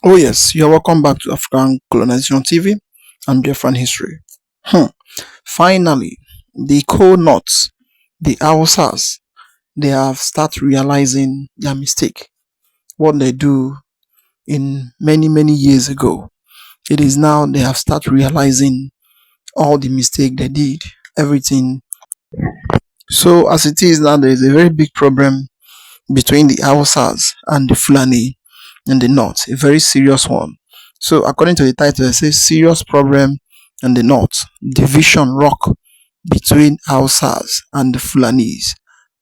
Oh yes, you're welcome back to African Colonization TV and Biafran history. Hmm. Finally, the cold nuts, the Hausas, they have started realizing their mistake. What they do in many years ago. It is now they have started realizing all the mistake they did, everything. So as it is now, there is a very big problem between the Hausas and the Fulani in the north, a very serious one. So, according to the title, it says serious problem in the north, division rock between Hausas and the Fulanis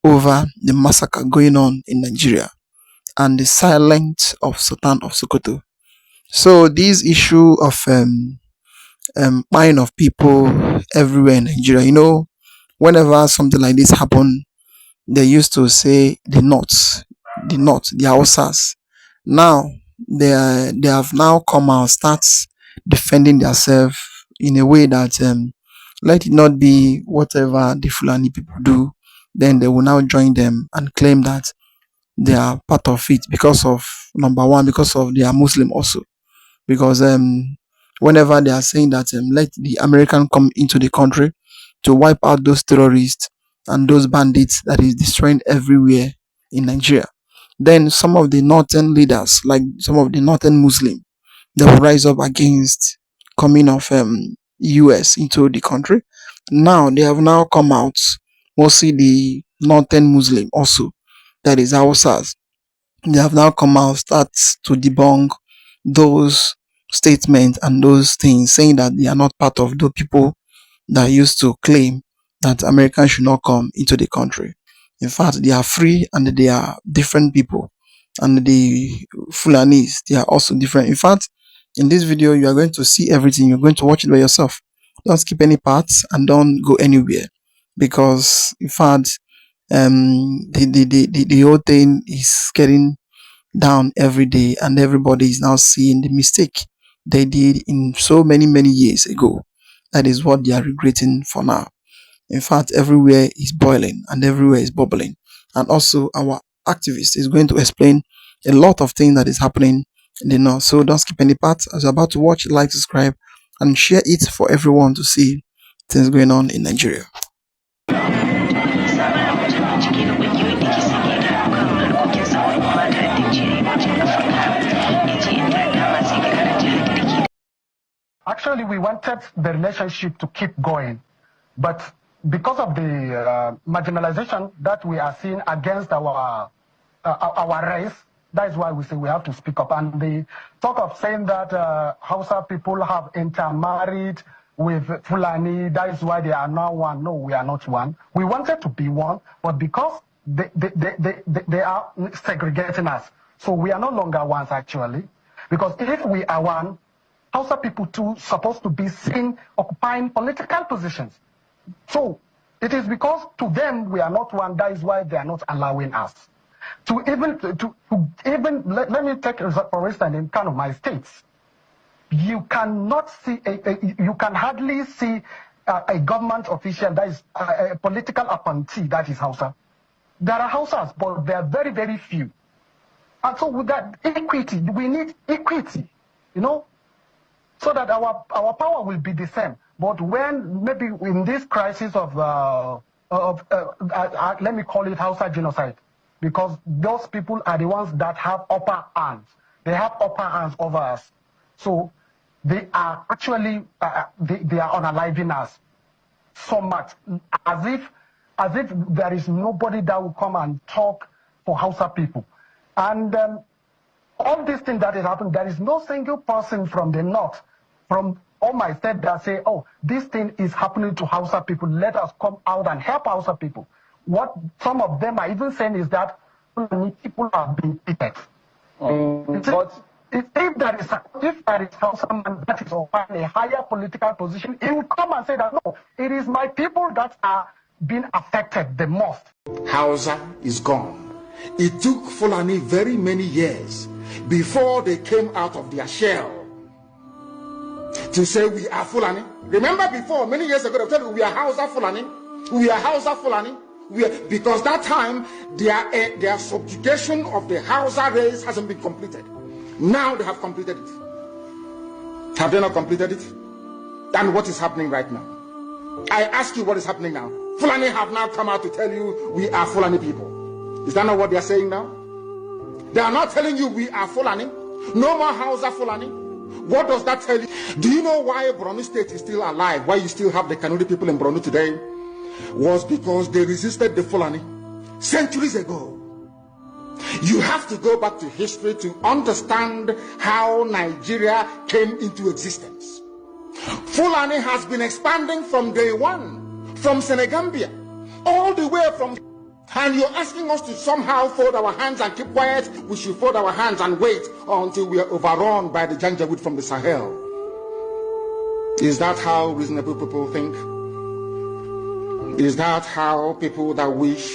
over the massacre going on in Nigeria and the silence of Sultan of Sokoto. So, this issue of buying of people everywhere in Nigeria, whenever something like this happen, they used to say the Hausas. Now they have now come out, start defending themselves in a way that let it not be whatever the Fulani people do, then they will now join them and claim that they are part of it because of number one, because of they are Muslim also. Because whenever they are saying that let the American come into the country to wipe out those terrorists and those bandits that is destroying everywhere in Nigeria, then some of the northern leaders, like some of the northern Muslim, they will rise up against coming of US into the country. Now they have now come out, mostly the northern Muslim also, that is Hausas. They have now come out, start to debunk those statements and those things, saying that they are not part of the people that used to claim that Americans should not come into the country. In fact, they are free and they are different people. And the Fulanis, they are also different. In fact, in this video, you are going to see everything. You're going to watch it by yourself. Don't skip any parts and don't go anywhere. Because, in fact, the whole thing is getting down every day and everybody is now seeing the mistake they did in so many years ago. That is what they are regretting for now. In fact, everywhere is boiling and everywhere is bubbling. And also, our activist is going to explain a lot of things that is happening in the north. So don't skip any part. As you're about to watch, like, subscribe, and share it for everyone to see things going on in Nigeria. Actually, we wanted the relationship to keep going, but because of the marginalization that we are seeing against our race, that is why we say we have to speak up. And the talk of saying that Hausa people have intermarried with Fulani, that is why they are now one. No, we are not one. We wanted to be one, but because they are segregating us, so we are no longer ones actually. Because if we are one, Hausa people too supposed to be seen occupying political positions. So it is because to them we are not one. That is why they are not allowing us to even let me take for instance in kind of my states. You cannot see you can hardly see a government official that is a political appointee that is Hausa. There are Hausas, but they are very few. And so with that equity, we need equity, so that our power will be the same. But when maybe in this crisis of let me call it Hausa genocide, because those people are the ones that have upper hands. They have upper hands over us. So they are actually they are unaliving us so much, as if there is nobody that will come and talk for Hausa people. And all these things that is happening, there is no single person from the north, from all my state that say, oh, this thing is happening to Hausa people. Let us come out and help Hausa people. What some of them are even saying is that people are being treated. But if there is Hausa man that is occupying a higher political position, he will come and say that no, it is my people that are being affected the most. Hausa is gone. It took Fulani very many years before they came out of their shell to say we are Fulani. Remember before, many years ago, they told you we are Hausa Fulani. We are Hausa Fulani. Because that time, their subjugation of the Hausa race hasn't been completed. Now they have completed it. Have they not completed it? And what is happening right now? I ask you, what is happening now? Fulani have now come out to tell you we are Fulani people. Is that not what they are saying now? They are not telling you we are Fulani. No more Hausa Fulani. What does that tell you? Do you know why Borno State is still alive? Why you still have the Kanuri people in Borno today? Was because they resisted the Fulani centuries ago. You have to go back to history to understand how Nigeria came into existence. Fulani has been expanding from day one, from Senegambia, all the way from... And you're asking us to somehow fold our hands and keep quiet? We should fold our hands and wait until we are overrun by the Janjaweed from the Sahel. Is that how reasonable people think? Is that how people that wish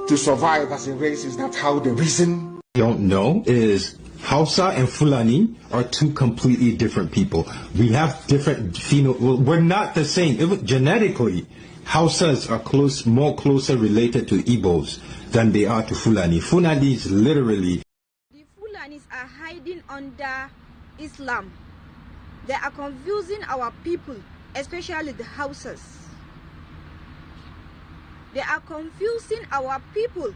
to survive as a race, is that how they reason? Don't know is Hausa and Fulani are two completely different people. We have different we're not the same. Even genetically, Hausas are more closer related to Igbos than they are to Fulani. Fulani is literally... The Fulanis are hiding under Islam. They are confusing our people, especially the Hausas. They are confusing our people.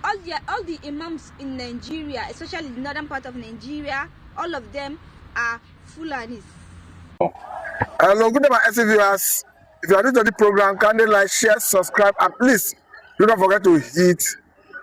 All the imams in Nigeria, especially the northern part of Nigeria, all of them are Fulanis. Hello, good day, my SC viewers. If you are new to the program, kindly like, share, subscribe, and please do not forget to hit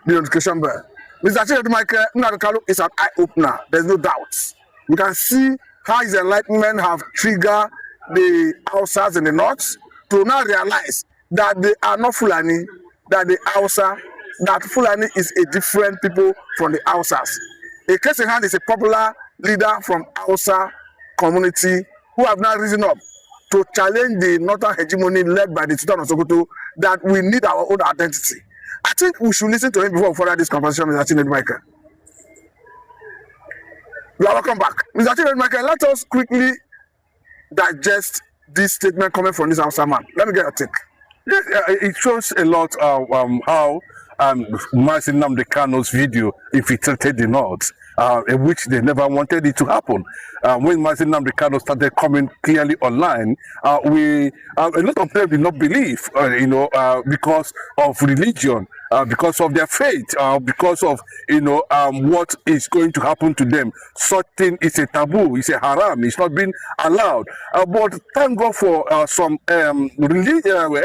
the notification bell. Mr. Chief Michael Nnadikalu is an eye-opener. There's no doubt. We can see how his enlightenment have triggered the Hausas in the north to now realize that they are not Fulani, that the Hausa, that Fulani is a different people from the Hausas. A case in hand is a popular leader from Hausa community who have now risen up to challenge the northern hegemony led by the Sultan of Sokoto that we need our own identity. I think we should listen to him before we further this conversation, Mr. Chief Michael. You are welcome back. Mr. Chief Michael, let us quickly digest this statement coming from this Hausa man. Let me get your take. Yes, it shows a lot of how Mazi Nnamdi Kanu's video infiltrated the North, which they never wanted it to happen. When Mazi Nnamdi Kanu started coming clearly online, a lot of them did not believe, because of religion, because of their faith, because of what is going to happen to them. Such thing is a taboo, it's a haram, it's not being allowed. But thank God for some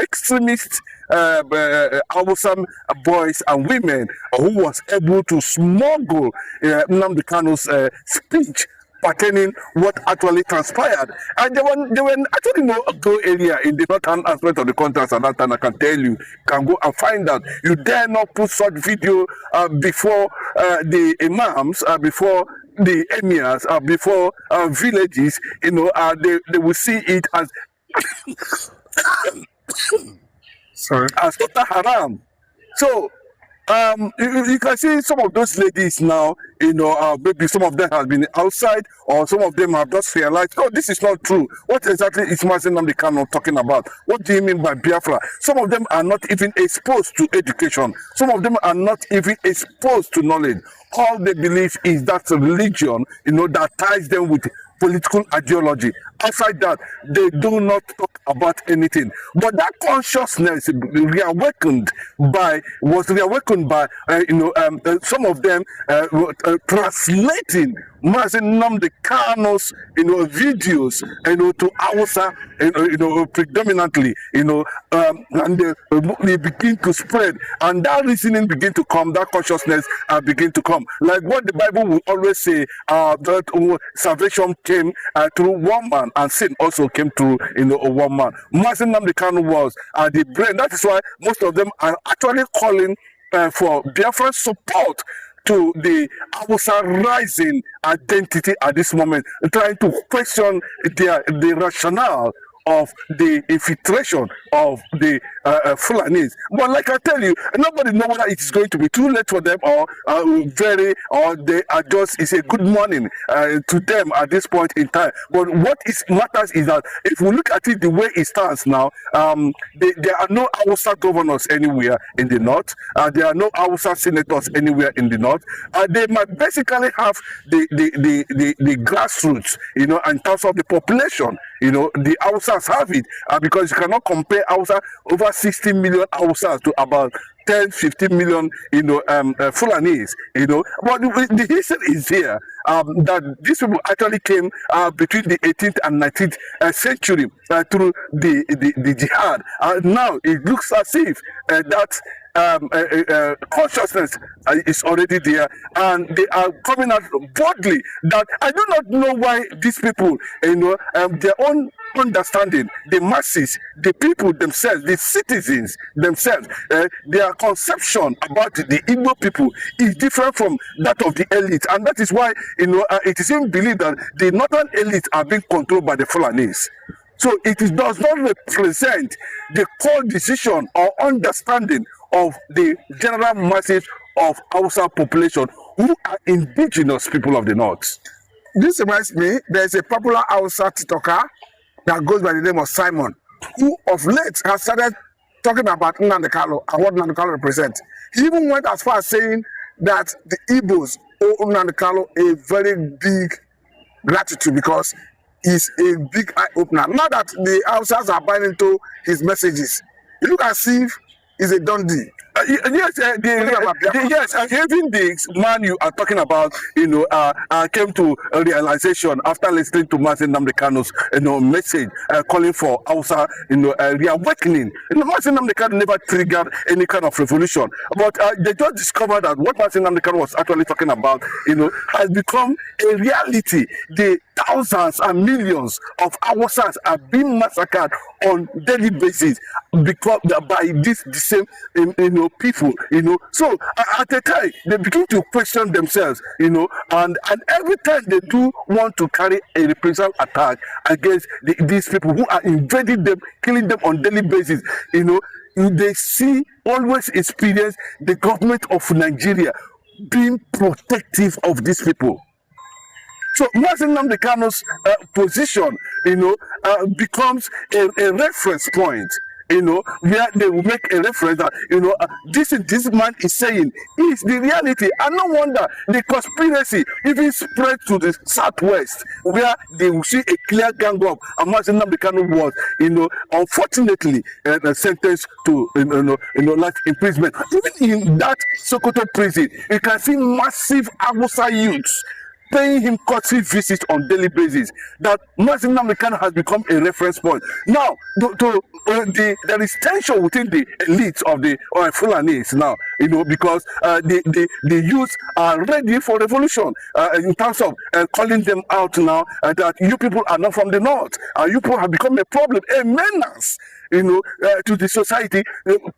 extremist Hausa boys and women who was able to smuggle Nnamdi Kanu's speech pertaining what actually transpired. And they were actually no go area in the northern aspect of the country, and that time I can tell you, can go and find out. You dare not put such video before the imams, before the emirs, before villages. They will see it as Sorry. as total haram. So you can see some of those ladies now, maybe some of them have been outside, or some of them have just realized, oh, this is not true. What exactly is Mazi Nnamdi Kanu talking about? What do you mean by Biafra? Some of them are not even exposed to education. Some of them are not even exposed to knowledge. All they believe is that religion, that ties them with political ideology. Outside that, they do not talk about anything. But that consciousness was reawakened by some of them translating Mazi Nnamdi Kanu's videos to Hausa predominantly and they begin to spread, and that reasoning begin to come, that consciousness begin to come, like what the Bible will always say, that salvation came through one man, and sin also came through one man. Mazi Nnamdi Kanu was the brain. That is why most of them are actually calling for Biafran support to the Hausa rising identity at this moment, trying to question the rationale of the infiltration of the Fulanis. But like I tell you, nobody knows whether it is going to be too late for them or they are just, it's a good morning to them at this point in time. But what matters is that if we look at it the way it stands now, there are no Hausa governors anywhere in the north. There are no Hausa senators anywhere in the north. They might basically have the grassroots, you know, in terms of the population. You know, the Hausas have it because you cannot compare Hausa, over 60 million Hausas, to about 10, 15 million, you know, Fulanis, you know. But the history is here that these people actually came between the 18th and 19th century through the jihad. Now it looks as if that consciousness is already there, and they are coming out boldly. That I do not know why these people, you know, their own understanding, the masses, the people themselves, the citizens themselves, their conception about the Igbo people is different from that of the elite, and that is why, you know, it is even believed that the northern elites are being controlled by the Fulanis. So does not represent the core decision or understanding of the general masses of Hausa population who are indigenous people of the north. This reminds me, there's a popular Hausa TikToker that goes by the name of Simon, who of late has started talking about Nnamdi Kanu and what Nnamdi Kanu represents. He even went as far as saying that the Igbos owe Nnamdi Kanu a very big gratitude because he's a big eye-opener. Now that the Hausas are buying into his messages, you look as if he's a dundee. Yes, even the man you are talking about, you know, came to a realization after listening to Mazi Nnamdi Kanu's, you know, message calling for Hausa, you know, reawakening. You know, Mazi Nnamdi Kanu never triggered any kind of revolution, but they just discovered that what Mazi Nnamdi Kanu was actually talking about, you know, has become a reality. The thousands and millions of Hausas are being massacred on daily basis because by the same, you know, people, you know. So at the time they begin to question themselves, you know, and every time they do want to carry a reprisal attack against these people who are invading them, killing them on daily basis, you know, they always experience the government of Nigeria being protective of these people. So Mazi Nnamdi Kanu's position, you know, becomes a reference point, you know, where they will make a reference that, you know, this man is saying is the reality. And no wonder the conspiracy even spread to the southwest, where they will see a clear gang up. And Mazi Nnamdi Kanu was, you know, unfortunately sentenced to, life imprisonment. Even in that Sokoto prison, you can see massive Hausa youths paying him courtesy visits on daily basis. That Mazi Nnamdi Kanu has become a reference point. Now, there is tension within the elites of the Fulanis now, you know, because the youth are ready for revolution in terms of calling them out now that you people are not from the north. You people have become a problem, a menace, you know, to the society,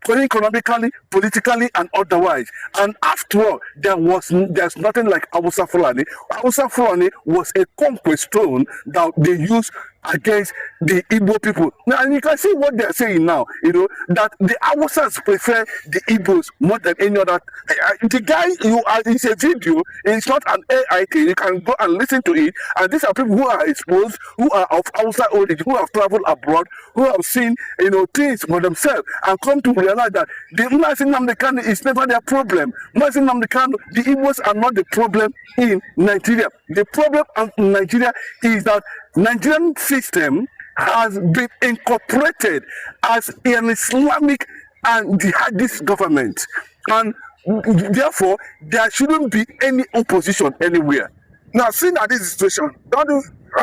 economically, politically, and otherwise. And after all, there's nothing like Hausa Fulani. Hausa Fulani was a conquest stone that they used against the Igbo people. Now, and you can see what they're saying now, you know, that the Hausas prefer the Igbos more than any other. The guy, it's a video, it's not an AI thing, you can go and listen to it, and these are people who are exposed, who are of Hausa origin, who have traveled abroad, who have seen, you know, things for themselves, and come to realize that the Mazi Nnamdi Kanu is never their problem. Mazi Nnamdi Kanu, the Igbos are not the problem in Nigeria. The problem in Nigeria is that Nigerian system has been incorporated as an Islamic and jihadist government, and therefore there shouldn't be any opposition anywhere. Now, seeing that this situation, how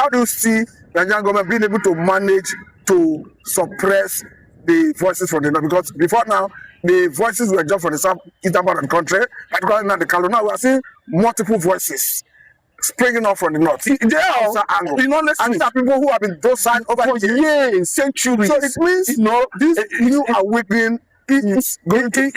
do you see the Nigerian government being able to manage to suppress the voices from the north? Because before now, the voices were just from the southeastern part of the country, particularly now the Kano. Now we are seeing multiple voices springing up from the north. They are, you know, and these are people who have been docile over for years, centuries. So it means, you know, this new awakening it's going to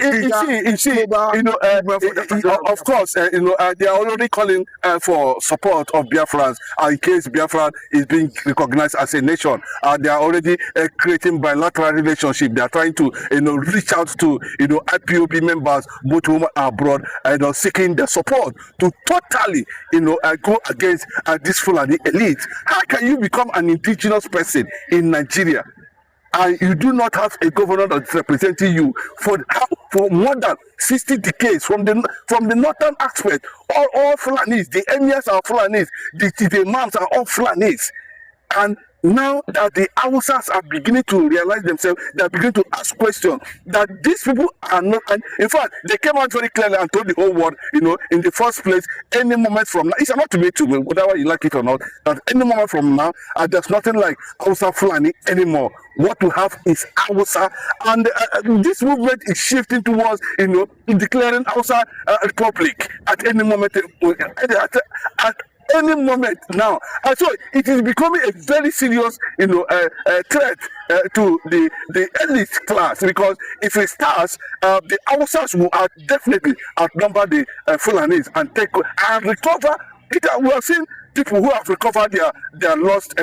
you see, of course, they are already calling for support of Biafrans in case Biafra is being recognized as a nation. They are already creating bilateral relationship. They are trying to, reach out to, IPOB members, both home and abroad, seeking their support to totally, go against this Fulani elite. How can you become an indigenous person in Nigeria and you do not have a governor that is representing you for more than 60 decades from the northern aspect? All Fulanis, the emirs are Fulanis, the imams are all Fulanis. And now that the Hausas are beginning to realize themselves, they are beginning to ask questions that these people are not. And in fact, they came out very clearly and told the whole world, in the first place, any moment from now, it's not to me too, whether you like it or not, that any moment from now, there's nothing like Hausa Fulani anymore. What we have is Hausa, and this movement is shifting towards, declaring Hausa Republic at any moment. At any moment now, and so it is becoming a very serious, threat to the elite class, because if it starts, the Hausas will definitely outnumber the Fulanis and take and recover. We have seen people who have recovered their lost,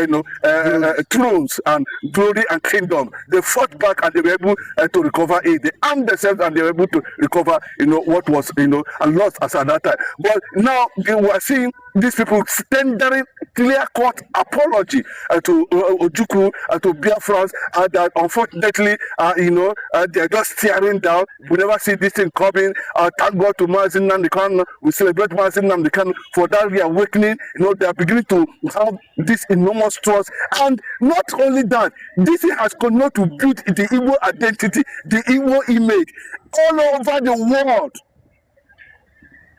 thrones and glory and kingdom. They fought back and they were able to recover it. They armed themselves and they were able to recover, what was, lost as at that time. But now we are seeing these people tendering clear-cut apology to Ojukwu, to Biafrans, that unfortunately, they are just tearing down. We never see this thing coming. Thank God to Mazi Nnamdi Kanu. We celebrate Mazi Nnamdi Kanu for that reawakening. They are beginning to have this enormous trust. And not only that, this has continued to build the Igbo identity, the Igbo image all over the world.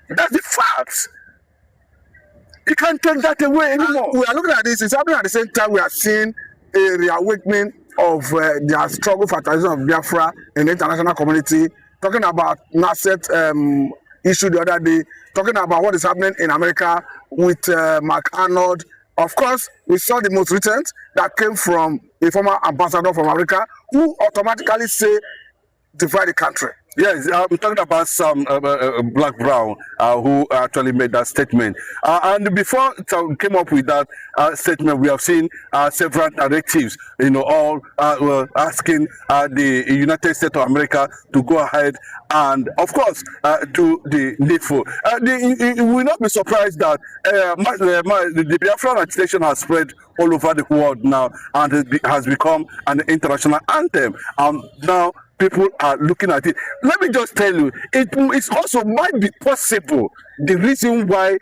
That's the facts. You can't take that away anymore. We are looking at this. It's happening at the same time we are seeing a reawakening of their struggle for transition of Biafra in the international community. Talking about Nasset issue the other day. Talking about what is happening in America with Mark Arnold. Of course, we saw the most recent that came from a former ambassador from America who automatically say divide the country. Yes, I'm talking about some Black Brown who actually made that statement. And before Tom came up with that statement, we have seen several narratives, all asking the United States of America to go ahead and, of course, do the needful. You will not be surprised that the Biafran agitation has spread all over the world now and it has become an international anthem. Now, people are looking at it. Let me just tell you, it also might be possible. The reason why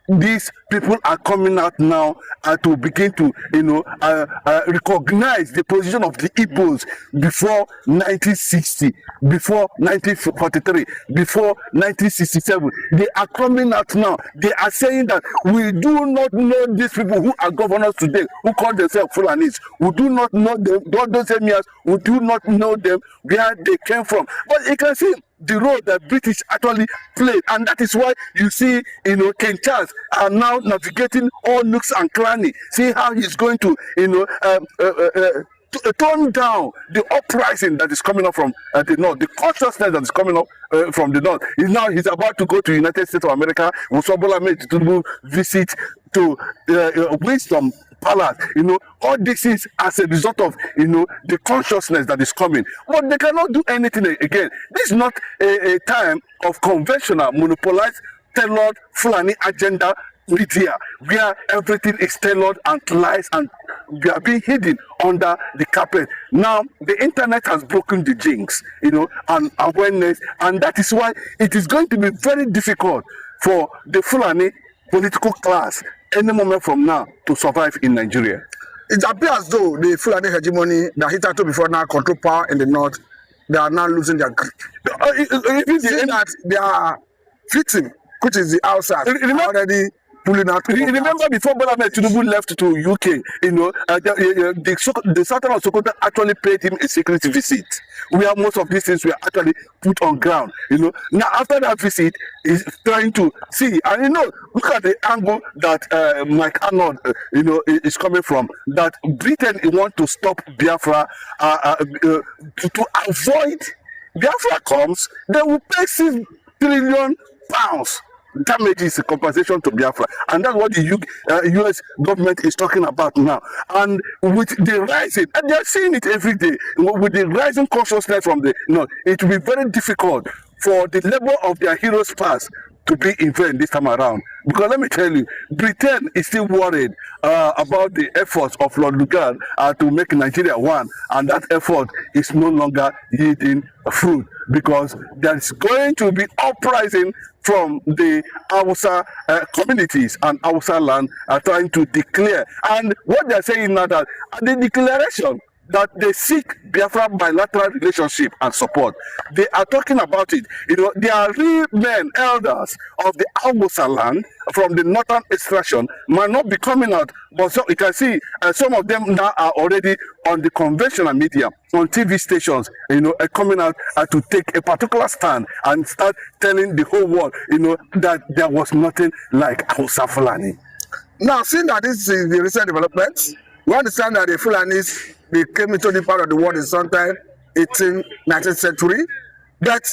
these people are coming out now to begin to, recognize the position of the Igbos before 1960, before 1943, before 1967. They are coming out now. They are saying that we do not know these people who are governors today, who call themselves Fulanis. We do not know them. Those emirs, we do not know them, where they came from. But you can see the role that British actually played, and that is why you see, King Charles are now navigating all nooks and crannies. See how he's going to, tone down the uprising that is coming up from the north, the consciousness that is coming up from the north. He's about to go to the United States of America. Musobola made to visit to Wisdom Palace. All this is as a result of the consciousness that is coming. But they cannot do anything again. This is not a time of conventional monopolized tailored Fulani agenda media where everything is tailored and lies and we are being hidden under the carpet. Now the internet has broken the jinx, and awareness, and that is why it is going to be very difficult for the Fulani political class any moment from now to survive in Nigeria. It appears as though the Fulani hegemony that hitherto before now control power in the north, they are now losing their grip. If they end that their victim, which is the outside, already pulling out. Remember before Bola Tinubu left to UK, the Sultan of Sokoto actually paid him a secret visit, where most of these things were actually put on ground. Now after that visit, he's trying to see, and look at the angle that Mike Arnold, is coming from. That Britain want to stop Biafra to avoid Biafra comes, they will pay £6 trillion damages compensation to Biafra, and that's what the US government is talking about now. And with the rising, and they're seeing it every day, with the rising consciousness from the, it will be very difficult for the level of their heroes past to be in vain this time around. Because let me tell you, Britain is still worried about the efforts of Lord Lugard to make Nigeria one, and that effort is no longer yielding fruit, because there's going to be uprising from the Hausa communities and Hausa land are trying to declare. And what they're saying now, that the declaration that they seek Biafra bilateral relationship and support. They are talking about it. They are real men, elders of the Hausa land from the northern extraction, might not be coming out, but so you can see some of them now are already on the conventional media, on TV stations, coming out to take a particular stand and start telling the whole world, that there was nothing like Hausa Fulani. Now, seeing that this is the recent development, we understand that the Fulanis, they came into the part of the world in sometime 19th century, that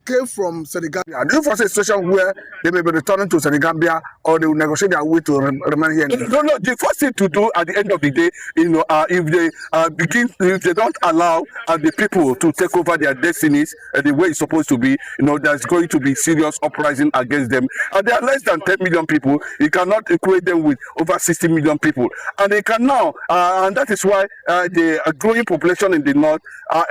came from Senegambia. Do you foresee a situation where they may be returning to Senegambia, or they will negotiate their way to remain here? No. The first thing to do at the end of the day, if they don't allow the people to take over their destinies the way it's supposed to be, there's going to be serious uprising against them. And there are less than 10 million people. You cannot equate them with over 60 million people. And they can now, and that is why the growing population in the north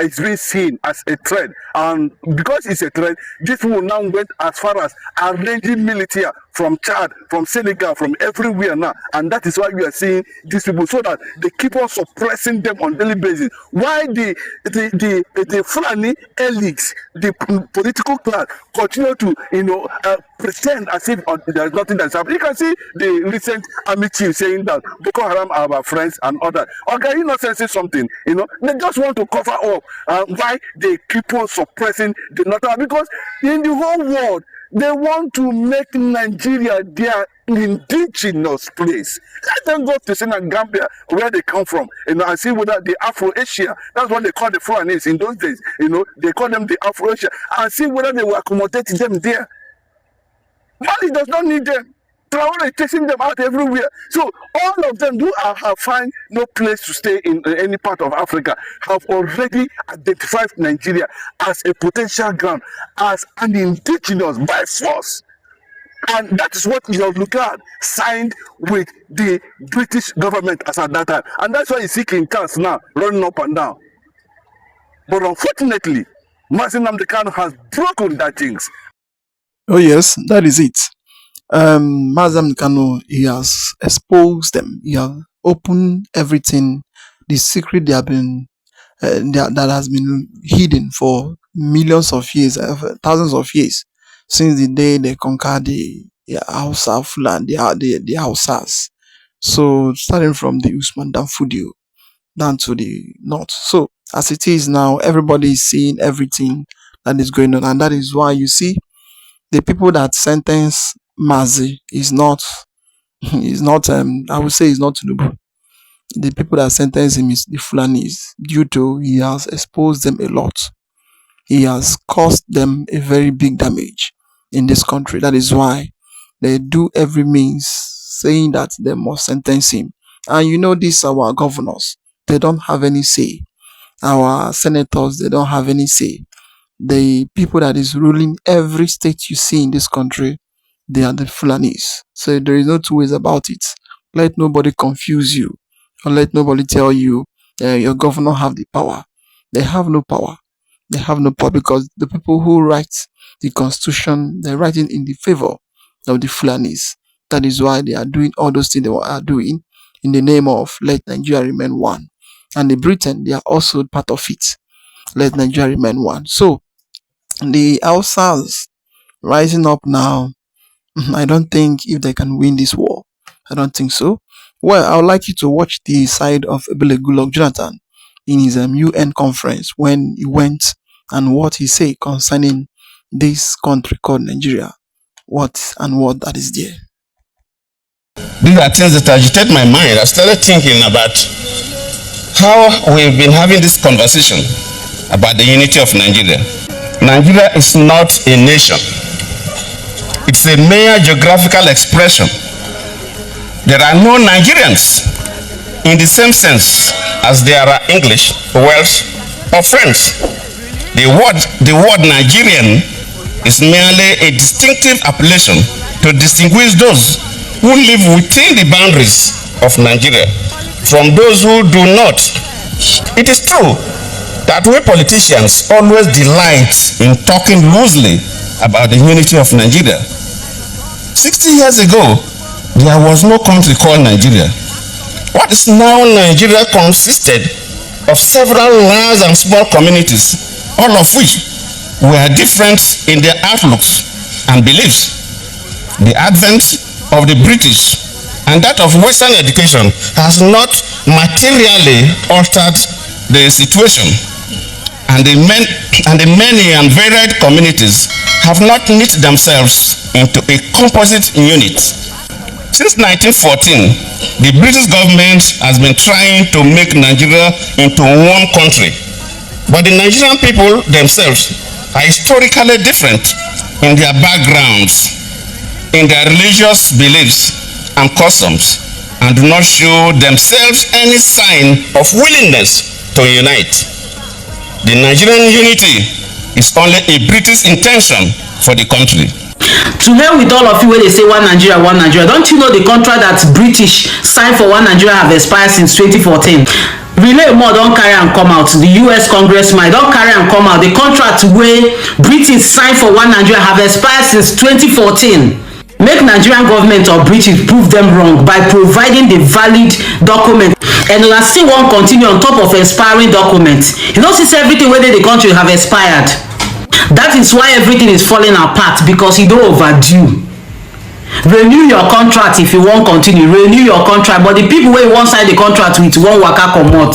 is being seen as a threat. And because it's a threat, this people now went as far as arranging military from Chad, from Senegal, from everywhere now, and that is why we are seeing these people, so that they keep on suppressing them on daily basis. Why the Fulani elites, the political class, continue to pretend as if there is nothing that's happening. You can see the recent army chief saying that Boko Haram are our friends and others. Okay, you know, saying something. They just want to cover up why they keep on suppressing the northern, because in the whole world they want to make Nigeria their indigenous place. Let them go to Senegambia, where they come from, and see whether the Afro-Asia, that's what they call the Fulanis in those days, they call them the Afro-Asia, and see whether they will accommodate them there. Mali does not need them. Traore is chasing them out everywhere. So all of them who have find no place to stay in any part of Africa have already identified Nigeria as a potential ground, as an indigenous by force. And that is what you look at signed with the British government as at that time. And that's why you see King Charles now running up and down. But unfortunately, Mazi Nnamdi Kanu has broken that things. Oh yes, that is it. Mazi Nnamdi Kanu, he has exposed them. He has opened everything, the secret they have been that has been hidden for millions of years, thousands of years, since the day they conquered the Hausa Fulani, the Hausas. So starting from the Usman Dan Fodio down to the north. So as it is now, everybody is seeing everything that is going on, and that is why you see the people that sentence Mazi is not I would say is not Tinubu. The people that sentence him is the Fulanis, due to he has exposed them a lot. He has caused them a very big damage in this country. That is why they do every means saying that they must sentence him. And these our governors, they don't have any say. Our senators, they don't have any say. The people that is ruling every state you see in this country, they are the Fulanis. So there is no two ways about it. Let nobody confuse you, or let nobody tell you your governor have the power. They have no power. They have no power, because the people who write the constitution, they write it in the favor of the Fulanis. That is why they are doing all those things they are doing in the name of let Nigeria remain one. And the Britain, they are also part of it. Let Nigeria remain one. So the Hausas rising up now, I don't think if they can win this war. I don't think so. Well, I would like you to watch the side of Ebele Goodluck Jonathan in his UN conference when he went, and what he said concerning this country called Nigeria. What that is there. These are things that agitate my mind. I started thinking about how we've been having this conversation about the unity of Nigeria. Nigeria is not a nation. It's a mere geographical expression. There are no Nigerians in the same sense as there are English, Welsh, or French. The word Nigerian is merely a distinctive appellation to distinguish those who live within the boundaries of Nigeria from those who do not. It is true that we politicians always delight in talking loosely about the unity of Nigeria. 60 years ago, there was no country called Nigeria. What is now Nigeria consisted of several large and small communities, all of which were different in their outlooks and beliefs. The advent of the British and that of Western education has not materially altered the situation, and the many and varied communities have not knit themselves into a composite unit. Since 1914, the British government has been trying to make Nigeria into one country, but the Nigerian people themselves are historically different in their backgrounds, in their religious beliefs and customs, and do not show themselves any sign of willingness to unite. The Nigerian unity is only a British intention for the country. To hell with all of you when they say one Nigeria, one Nigeria. Don't you know the contract that British signed for one Nigeria have expired since 2014? Relay more don't carry and come out. The US congressman don't carry and come out. The contract where British signed for one Nigeria have expired since 2014. Make Nigerian government or British prove them wrong by providing the valid document, and una still won't continue on top of expiring documents. You know, since everything within the country have expired. That is why everything is falling apart, because you don't overdue. Renew your contract if you won't continue. Renew your contract, but the people where you won't sign the contract with won't waka comot.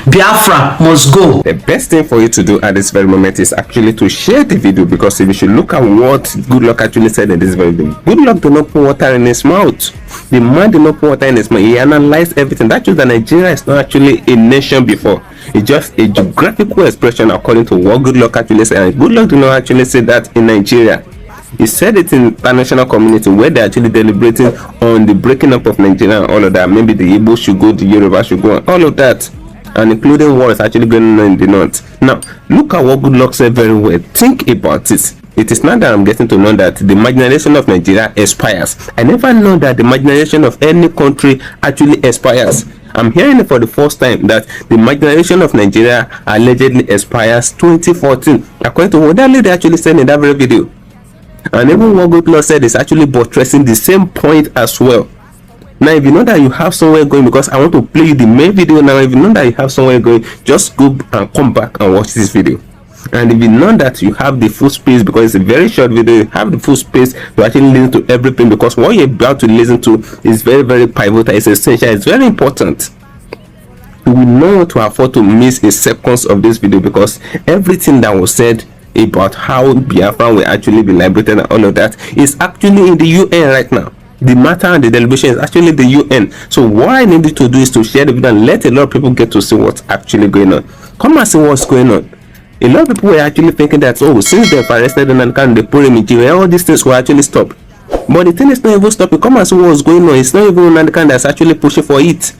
Biafra must go. The best thing for you to do at this very moment is actually to share the video, because if you should look at what Goodluck actually said in this very video, Goodluck did not put water in his mouth. The man did not put water in his mouth. He analyzed everything. That shows that Nigeria is not actually a nation before. It's just a geographical expression according to what Goodluck actually said. And Goodluck did not actually say that in Nigeria. He said it in international community where they're actually deliberating on the breaking up of Nigeria and all of that. Maybe the Igbo should go, the Yoruba should go, and all of that. And including war is actually going on in the north. Now, look at what Goodluck said very well. Think about it. It is not that I'm getting to know that the marginalization of Nigeria expires. I never know that the marginalization of any country actually expires. I'm hearing it for the first time that the marginalization of Nigeria allegedly expires 2014. According to what that lady actually said in that very video. And even what Goodluck said is actually buttressing the same point as well. Now, if you know that you have somewhere going, because I want to play you the main video now, if you know that you have somewhere going, just go and come back and watch this video. And if you know that you have the full space, because it's a very short video, you have the full space to actually listen to everything, because what you're about to listen to is very, very pivotal, it's essential, it's very important. We will not to afford to miss a seconds of this video, because everything that was said about how Biafra will actually be liberated and all of that is actually in the UN right now. The matter and the deliberation is actually the UN. So what I needed to do is to share the video and let a lot of people get to see what's actually going on. Come and see what's going on. A lot of people were actually thinking that, oh, since they've arrested and they put him in jail, all these things will actually stop. But the thing is not even stopping. Come and see what's going on. It's not even Nankan that's actually pushing for it.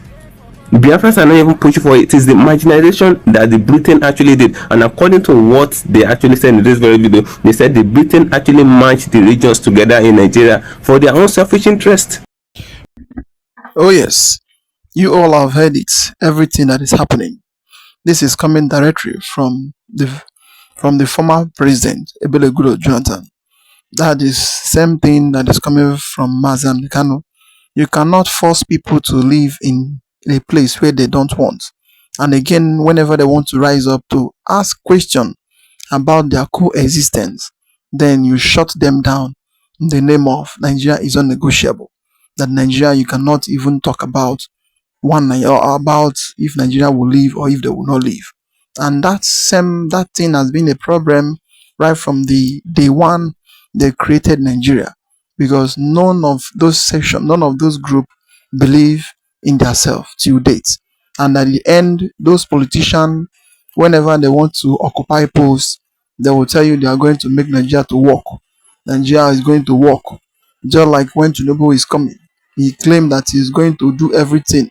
Biafrans are not even pushing for it. It is the marginalization that the Britain actually did. And according to what they actually said in this very video, they said the Britain actually merged the regions together in Nigeria for their own selfish interest. Oh yes, you all have heard it. Everything that is happening. This is coming directly from the former president Ebele Goodluck Jonathan. That is same thing that is coming from Mazen Kano. You cannot force people to live in a place where they don't want. And again, whenever they want to rise up to ask questions about their coexistence, then you shut them down in the name of Nigeria is unnegotiable. That Nigeria, you cannot even talk about or about if Nigeria will leave or if they will not leave. And that thing has been a problem right from the day one they created Nigeria, because none of those groups believe in themselves till date. And at the end, those politicians Whenever they want to occupy posts, they will tell you they are going to make Nigeria to work. Nigeria is going to work. Just like when Tinubu is coming, he claimed that he is going to do everything.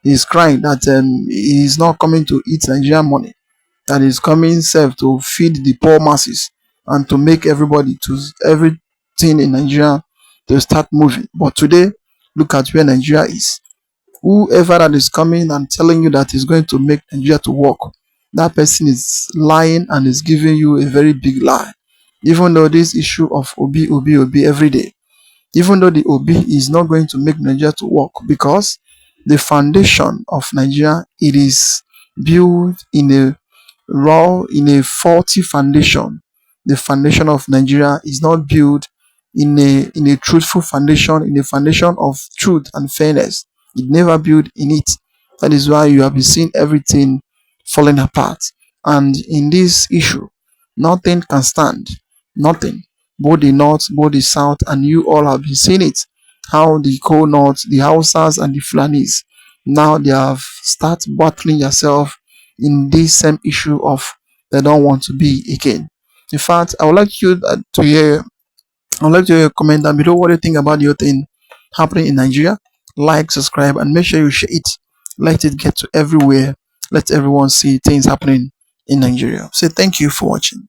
He is crying that he is not coming to eat Nigerian money, that is coming self to feed the poor masses and to make everything in Nigeria to start moving. But today, look at where Nigeria is. Whoever that is coming and telling you that is going to make Nigeria to work, that person is lying and is giving you a very big lie. Even though this issue of Obi every day, even though the Obi is not going to make Nigeria to work, because the foundation of Nigeria, it is built in a faulty foundation. The foundation of Nigeria is not built in a truthful foundation, in a foundation of truth and fairness. It never built in it. That is why you have been seeing everything falling apart. And in this issue, nothing can stand. Nothing. Both the north, both the south, and you all have been seeing it. How the cold north, the Hausas and the Fulanis, now they have start battling yourself in this same issue of they don't want to be again. In fact, I would like you to hear. I would like to hear a comment down below. What do you think about your thing happening in Nigeria? Like, subscribe, and make sure you share it. Let it get to everywhere. Let everyone see things happening in Nigeria. Say thank you for watching.